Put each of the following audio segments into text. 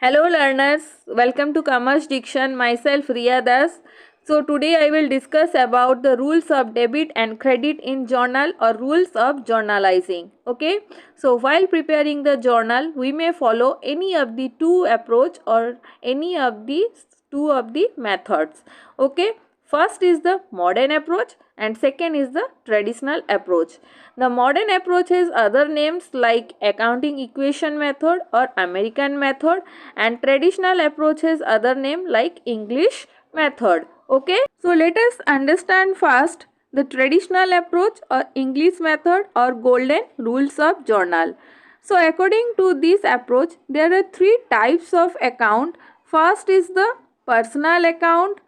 Hello learners, welcome to Commerce Diction. Myself Riya Das. So today I will discuss about the rules of debit and credit in journal or rules of journalizing. Okay. So while preparing the journal, we may follow any of the two approach or any of the two of the methods. Okay. First is the modern approach and second is the traditional approach. The modern approach has other names like accounting equation method or American method, and traditional approach has other name like English method. Okay, so let us understand first the traditional approach or English method or golden rules of journal. So according to this approach, there are three types of account. First is the personal account,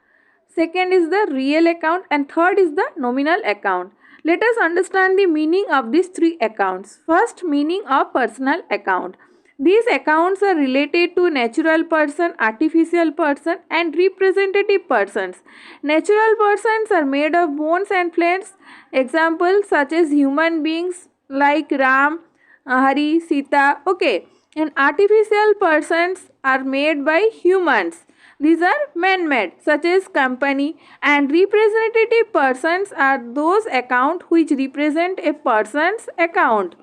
second is the real account, and third is the nominal account. Let us understand the meaning of these three accounts. First, meaning of personal account. These accounts are related to natural person, artificial person, and representative persons. Natural persons are made of bones and flesh. Examples such as human beings like Ram, Hari, Sita. Okay. And artificial persons are made by humans. These are man-made such as company, and representative persons are those account which represent a person's account.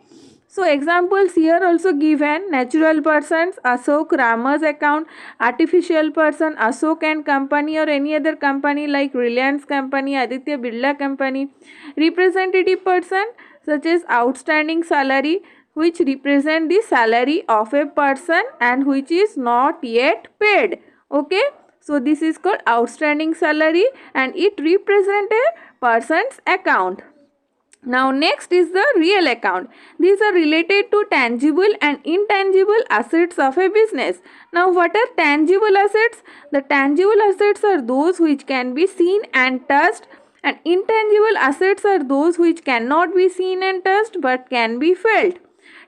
So examples here also given: natural persons Ashok Rama's account, artificial person Ashok and company or any other company like Reliance company, Aditya Birla company. Representative person such as outstanding salary, which represent the salary of a person and which is not yet paid. Okay, so this is called outstanding salary and it represents a person's account. Now next is the real account. These are related to tangible and intangible assets of a business. Now what are tangible assets? The tangible assets are those which can be seen and touched, and intangible assets are those which cannot be seen and touched but can be felt.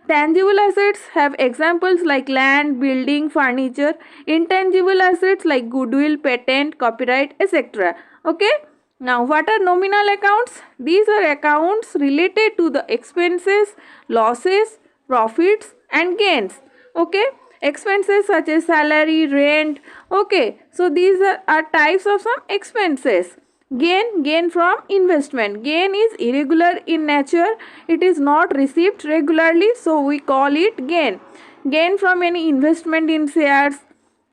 Tangible assets have examples like land, building, furniture. Intangible assets like goodwill, patent, copyright, etc. Okay. Now, what are nominal accounts? These are accounts related to the expenses, losses, profits and gains. Okay. Expenses such as salary, rent. Okay. So, these are types of some expenses. Gain from investment. Gain is irregular in nature. It is not received regularly, so we call it gain. Gain from any investment in shares.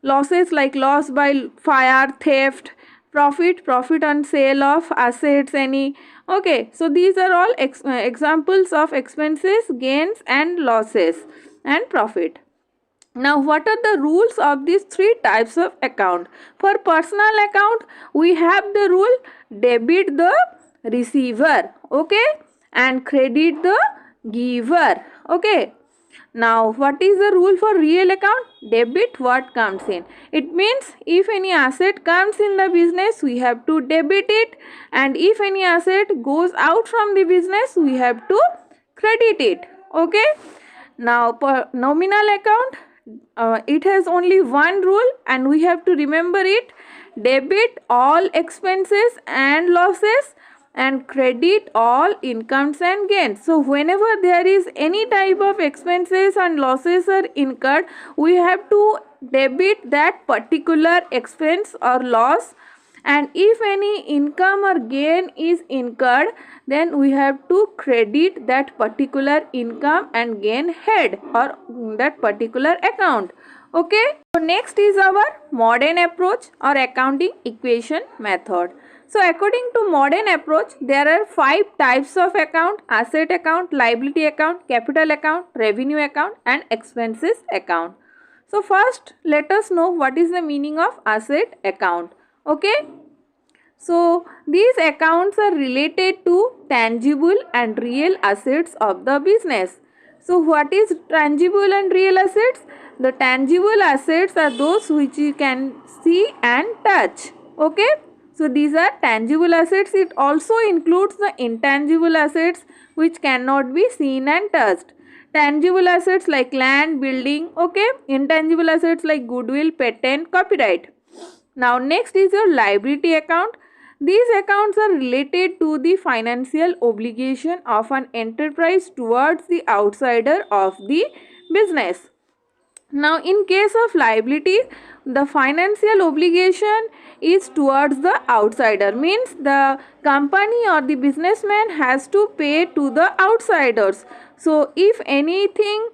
Losses like loss by fire, theft. Profit on sale of assets any. Okay, so these are all examples of expenses, gains and losses and profit. Now what are the rules of these three types of account? For personal account, we have the rule debit the receiver, okay, and credit the giver, okay. Now what is the rule for real account? Debit what comes in. It means if any asset comes in the business, we have to debit it, and if any asset goes out from the business, we have to credit it, okay. Now per nominal account, it has only one rule and we have to remember it: debit all expenses and losses and credit all incomes and gains. So whenever there is any type of expenses and losses are incurred, we have to debit that particular expense or loss, and if any income or gain is incurred, then we have to credit that particular income and gain head or that particular account. Okay, so next is our modern approach or accounting equation method. So according to modern approach, there are 5 types of account: asset account, liability account, capital account, revenue account and expenses account. So first let us know what is the meaning of asset account. Okay, so these accounts are related to tangible and real assets of the business. So what is tangible and real assets? The tangible assets are those which you can see and touch. Okay, so these are tangible assets. It also includes the intangible assets which cannot be seen and touched. Tangible assets like land, building. Okay, intangible assets like goodwill, patent, copyright. Now next is your liability account. These accounts are related to the financial obligation of an enterprise towards the outsider of the business. Now, in case of liability, the financial obligation is towards the outsider, means the company or the businessman has to pay to the outsiders. So, if anything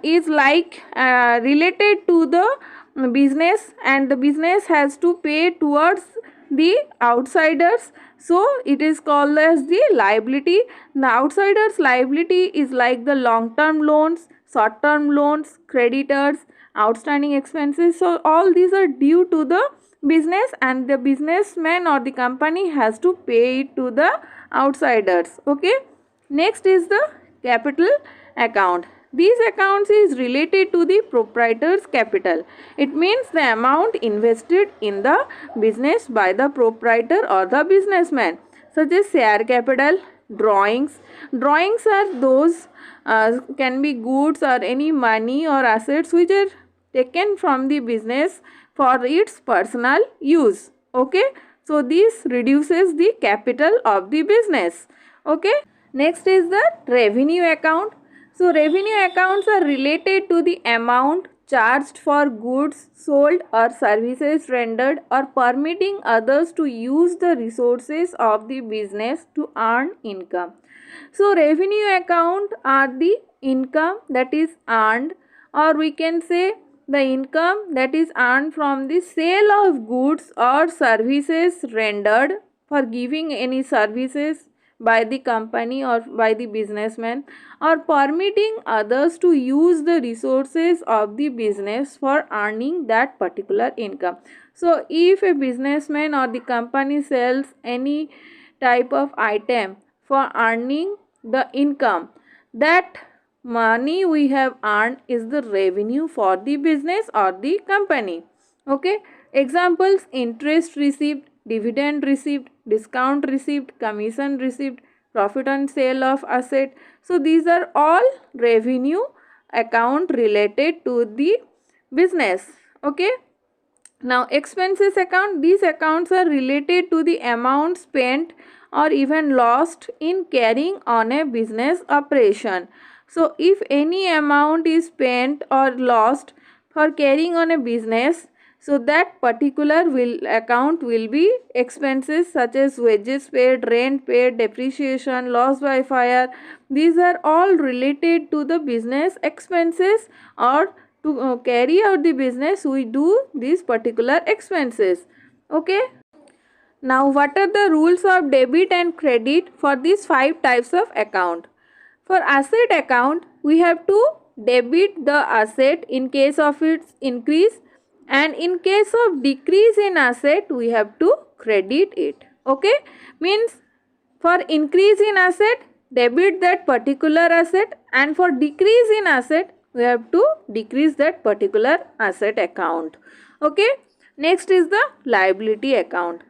is like related to the business and the business has to pay towards the outsiders, so it is called as the liability. The outsiders liability is like the long term loans, short term loans, creditors, outstanding expenses. So all these are due to the business and the businessman or the company has to pay it to the outsiders. Okay, next is the capital account. These accounts is related to the proprietor's capital. It means the amount invested in the business by the proprietor or the businessman, such as share capital, drawings. Drawings are those can be goods or any money or assets which are taken from the business for its personal use. Okay, so this reduces the capital of the business. Okay, next is the revenue account. So revenue accounts are related to the amount charged for goods sold or services rendered or permitting others to use the resources of the business to earn income. So revenue account are the income that is earned, or we can say the income that is earned from the sale of goods or services rendered for giving any services by the company or by the businessman, or permitting others to use the resources of the business for earning that particular income. So if a businessman or the company sells any type of item for earning the income, that money we have earned is the revenue for the business or the company. Okay, examples: interest received, dividend received, discount received, commission received, profit on sale of asset. So these are all revenue account related to the business. Okay, now expenses account. These accounts are related to the amount spent or even lost in carrying on a business operation. So if any amount is spent or lost for carrying on a business, so that particular account will be expenses such as wages paid, rent paid, depreciation, loss by fire. These are all related to the business expenses, or to carry out the business we do these particular expenses. Okay. Now what are the rules of debit and credit for these 5 types of account? For asset account, we have to debit the asset in case of its increase, and in case of decrease in asset, we have to credit it. Okay, means for increase in asset, debit that particular asset, and for decrease in asset, we have to decrease that particular asset account. Okay, next is the liability account.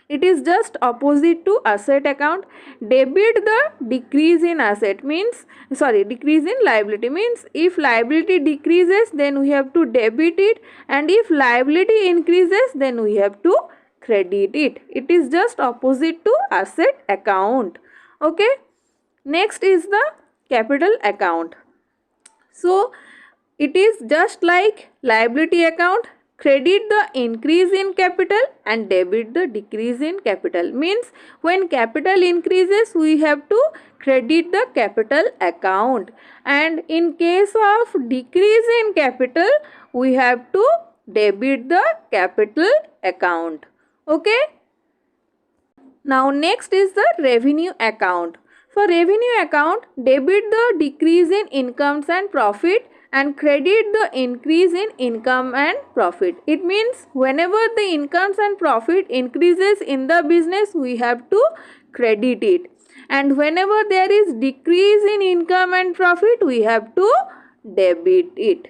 It is just opposite to asset account. Debit the decrease in asset means, decrease in liability means, if liability decreases then we have to debit it, and if liability increases then we have to credit it. It is just opposite to asset account. Okay, next is the capital account. So it is just like liability account. Credit the increase in capital and debit the decrease in capital. Means when capital increases, we have to credit the capital account, and in case of decrease in capital, we have to debit the capital account. Okay. Now next is the revenue account. For revenue account, debit the decrease in incomes and profit and credit the increase in income and profit. It means whenever the incomes and profit increases in the business, we have to credit it, and whenever there is decrease in income and profit, we have to debit it.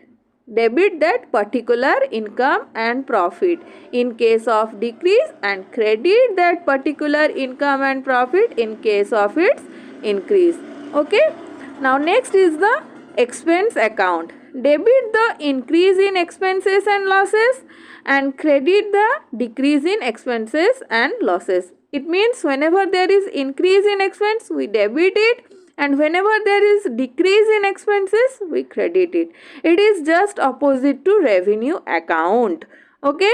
Debit that particular income and profit in case of decrease, and credit that particular income and profit in case of its increase. Okay. Now next is the expense account. Debit the increase in expenses and losses and credit the decrease in expenses and losses. It means whenever there is increase in expense, we debit it, and whenever there is decrease in expenses, we credit it. It is just opposite to revenue account. Okay,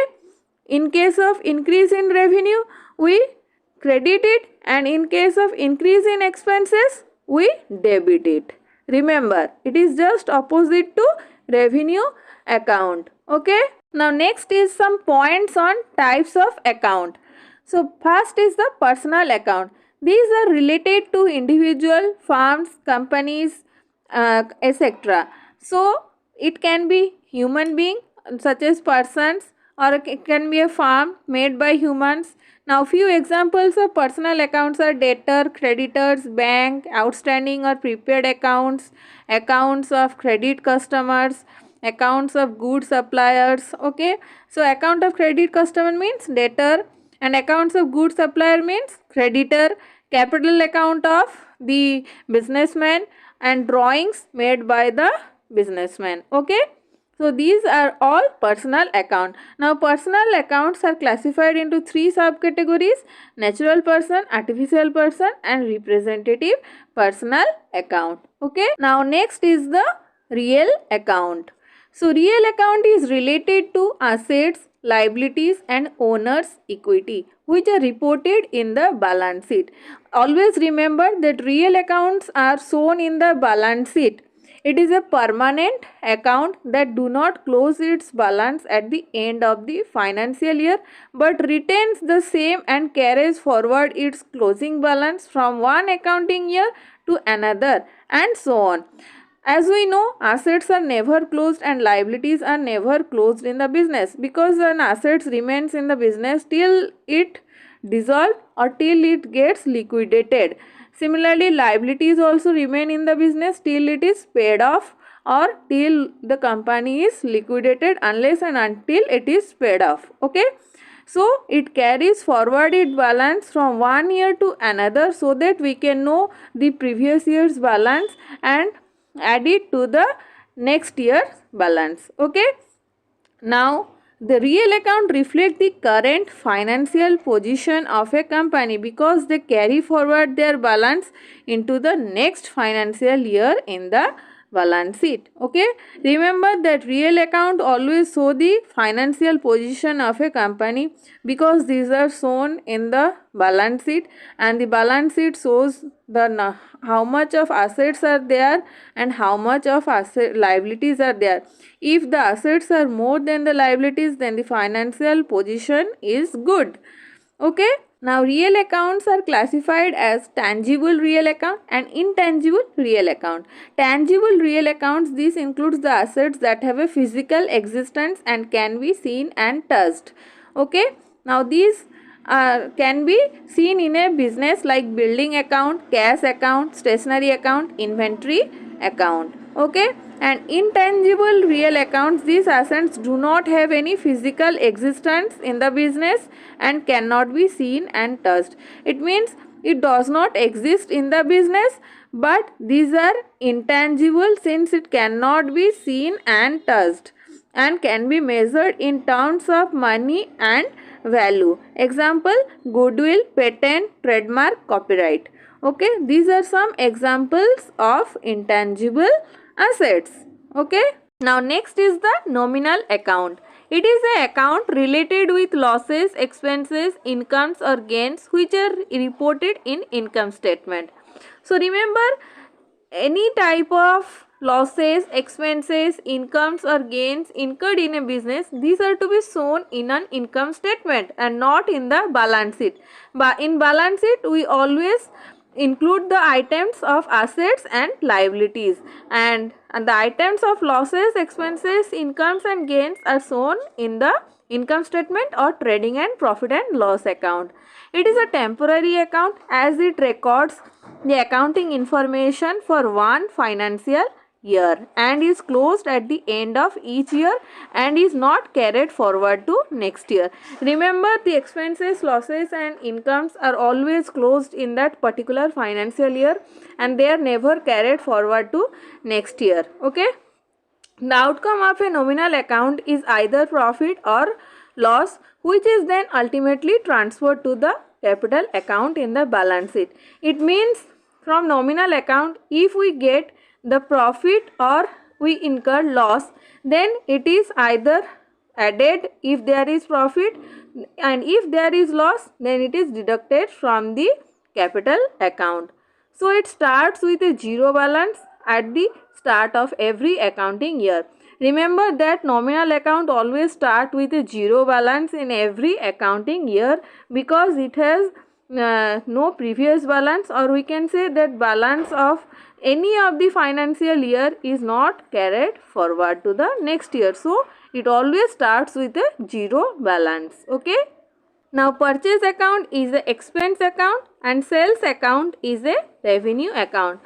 in case of increase in revenue, we credit it, and in case of increase in expenses, we debit it. Remember, it is just opposite to revenue account. Okay, now next is some points on types of account. So first is the personal account. These are related to individual, firms, companies, etc. So it can be human being such as persons, or it can be a firm made by humans. Now few examples of personal accounts are debtor, creditors, bank, outstanding or prepaid accounts, accounts of credit customers, accounts of goods suppliers. Okay, so account of credit customer means debtor, and accounts of goods supplier means creditor, capital account of the businessman, and drawings made by the businessman. Okay, so these are all personal account. Now personal accounts are classified into three subcategories: natural person, artificial person, and representative personal account. Okay, now next is the real account. So real account is related to assets, liabilities, and owner's equity, which are reported in the balance sheet. Always remember that real accounts are shown in the balance sheet. It is a permanent account that do not close its balance at the end of the financial year, but retains the same and carries forward its closing balance from one accounting year to another, and so on. As we know, assets are never closed and liabilities are never closed in the business, because an assets remains in the business till it dissolved or till it gets liquidated. Similarly, liabilities also remain in the business till it is paid off or till the company is liquidated, unless and until it is paid off. Okay, so it carries forward its balance from one year to another, so that we can know the previous year's balance and add it to the next year's balance. Okay, now the real account reflect the current financial position of a company, because they carry forward their balance into the next financial year in the balance sheet. Okay, remember that real account always show the financial position of a company, because these are shown in the balance sheet, and the balance sheet shows the how much of assets are there and how much of liabilities are there. If the assets are more than the liabilities, then the financial position is good. Okay, now real accounts are classified as tangible real account and intangible real account. Tangible real accounts, this includes the assets that have a physical existence and can be seen and touched. Okay, now these can be seen in a business like building account, cash account, stationery account, inventory account. Okay, and intangible real accounts, these assets do not have any physical existence in the business and cannot be seen and touched. It means it does not exist in the business, but these are intangible since it cannot be seen and touched and can be measured in terms of money and value. Example: goodwill, patent, trademark, copyright. Okay, these are some examples of intangible assets. Okay, now next is the nominal account. It is an account related with losses, expenses, incomes or gains which are reported in income statement. So remember, any type of losses, expenses, incomes or gains incurred in a business, these are to be shown in an income statement and not in the balance sheet. But in balance sheet, we always include the items of assets and liabilities, and the items of losses, expenses, incomes and gains are shown in the income statement or trading and profit and loss account. It is a temporary account as it records the accounting information for one financial year and is closed at the end of each year and is not carried forward to next year. Remember, the expenses, losses and incomes are always closed in that particular financial year and they are never carried forward to next year. Okay, the outcome of a nominal account is either profit or loss, which is then ultimately transferred to the capital account in the balance sheet. It means from nominal account, if we get the profit or we incur loss, then it is either added if there is profit, and if there is loss, then it is deducted from the capital account. So it starts with a zero balance at the start of every accounting year. Remember that nominal account always start with a zero balance in every accounting year, because it has no previous balance, or we can say that balance of any of the financial year is not carried forward to the next year. So it always starts with a zero balance. Okay. Now purchase account is a expense account and sales account is a revenue account.